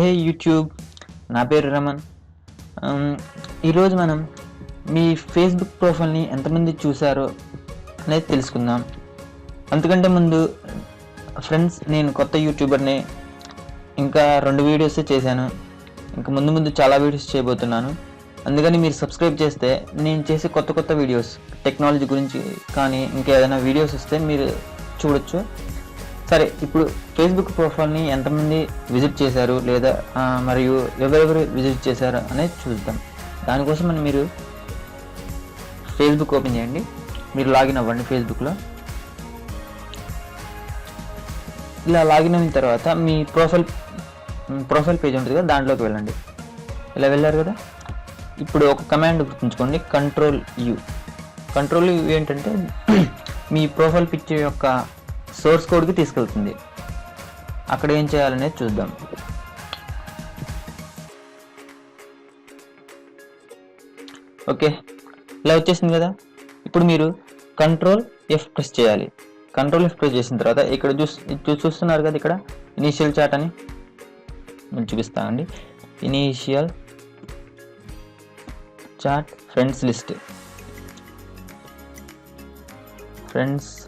హే YouTube, నా పేరు రమన్. ఈరోజు మనం మీ ఫేస్బుక్ ప్రొఫైల్ని ఎంతమంది చూసారో అనేది తెలుసుకుందాం. అంతకంటే ముందు ఫ్రెండ్స్, నేను కొత్త యూట్యూబర్ని. ఇంకా 2 వీడియోస్ చేశాను. ఇంకా ముందు చాలా వీడియోస్ చేయబోతున్నాను. అందుకని మీరు సబ్స్క్రైబ్ చేస్తే నేను చేసే కొత్త వీడియోస్ టెక్నాలజీ గురించి కానీ ఇంకా ఏదైనా వీడియోస్ వస్తే మీరు చూడొచ్చు. సరే, ఇప్పుడు ఫేస్బుక్ ప్రొఫైల్ని ఎంతమంది విజిట్ చేశారు లేదా మరియు ఎవరెవరు విజిట్ చేశారు అనేది చూద్దాం. దానికోసం మీరు ఫేస్బుక్ ఓపెన్ చేయండి. మీరు లాగిన్ అవ్వండి. ఫేస్బుక్లో ఇలా లాగిన్ అయిన తర్వాత మీ ప్రొఫైల్ పేజ్ ఉంటుంది కదా, దాంట్లోకి వెళ్ళండి. ఇలా వెళ్ళారు కదా, ఇప్పుడు ఒక కమాండ్ గుర్తుంచుకోండి, కంట్రోల్ యూ ఏంటంటే మీ ప్రొఫైల్ పిక్చర్ యొక్క సోర్స్ కోడ్కి తీసుకెళ్తుంది. అక్కడ ఏం చేయాలనేది చూద్దాం. ఓకే, ఇలా వచ్చేసింది కదా. ఇప్పుడు మీరు కంట్రోల్ F ప్రెస్ చేయాలి. కంట్రోల్ F ప్రెస్ చేసిన తర్వాత ఇక్కడ చూస్తున్నారు కదా, ఇక్కడ ఇనీషియల్ చాట్ అని నేను చూపిస్తానండి. ఇనీషియల్ చాట్ ఫ్రెండ్స్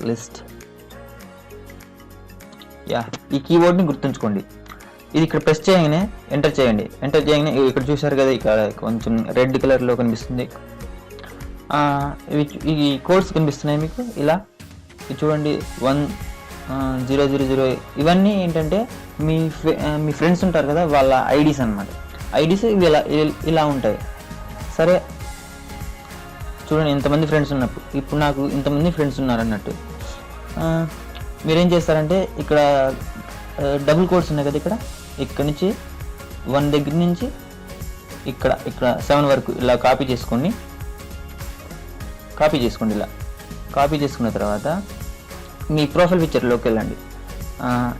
లిస్ట్ ఈ కీవర్డ్ని గుర్తుంచుకోండి. ఇది ఇక్కడ ప్రెస్ చేయగానే ఎంటర్ చేయండి. ఎంటర్ చేయగానే ఇక్కడ చూసారు కదా, ఇక్కడ కొంచెం రెడ్ కలర్లో కనిపిస్తుంది. ఈ కోడ్స్ కనిపిస్తున్నాయి మీకు. ఇలా చూడండి, 1000. ఇవన్నీ ఏంటంటే మీ ఫ్రెండ్స్ ఉంటారు కదా, వాళ్ళ ఐడీస్ అన్నమాట. ఐడీస్ ఇవి ఇలా ఉంటాయి. సరే, చూడండి ఇంతమంది ఫ్రెండ్స్ ఉన్నప్పుడు. ఇప్పుడు నాకు ఇంతమంది ఫ్రెండ్స్ ఉన్నారన్నట్టు. మీరేం చేస్తారంటే ఇక్కడ డబుల్ కోడ్స్ ఉన్నాయి కదా, ఇక్కడ నుంచి 1 దగ్గర నుంచి ఇక్కడ 7 వరకు ఇలా కాపీ చేసుకోండి. ఇలా కాపీ చేసుకున్న తర్వాత మీ ప్రొఫైల్ పిక్చర్లోకి వెళ్ళండి.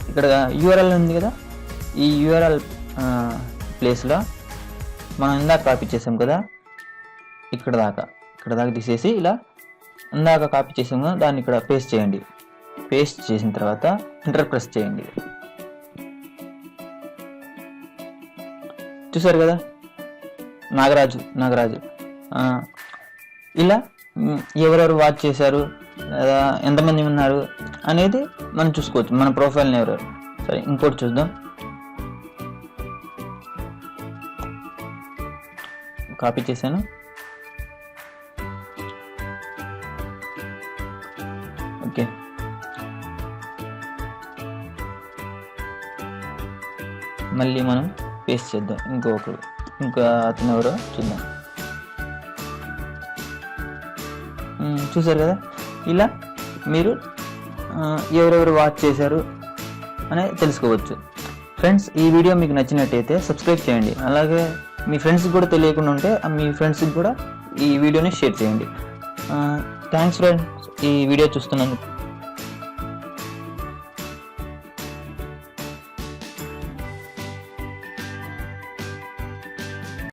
ఇక్కడ URL ఉంది కదా, ఈ URL ప్లేస్లో మనం ఇందాక కాపీ చేసాం కదా, ఇక్కడ దాకా తీసేసి ఇలా ఇందాక కాపీ చేసాం కదా, దాన్ని ఇక్కడ పేస్ట్ చేయండి. పేస్ట్ చేసిన తర్వాత ఎంటర్ ప్రెస్ చేయండి. చూసారు కదా, నాగరాజు. ఇలా ఎవరెవరు వాచ్ చేశారు లేదా ఎంతమంది ఉన్నారు అనేది మనం చూసుకోవచ్చు, మన ప్రొఫైల్ని ఎవరెవరు. సరే, ఇంకోటి చూద్దాం. కాపీ చేశాను. ఓకే, మళ్ళీ మనం పేస్ట్ చేద్దాం. ఇంకా అతను ఎవరో చూద్దాం. చూసారు కదా, ఇలా మీరు ఎవరెవరు వాచ్ చేశారు అనేది తెలుసుకోవచ్చు. ఫ్రెండ్స్, ఈ వీడియో మీకు నచ్చినట్టయితే సబ్స్క్రైబ్ చేయండి. అలాగే మీ ఫ్రెండ్స్కి కూడా తెలియకుండా ఉంటే మీ ఫ్రెండ్స్కి కూడా ఈ వీడియోని షేర్ చేయండి. థ్యాంక్స్ ఫ్రెండ్స్, ఈ వీడియో చూస్తున్నందుకు.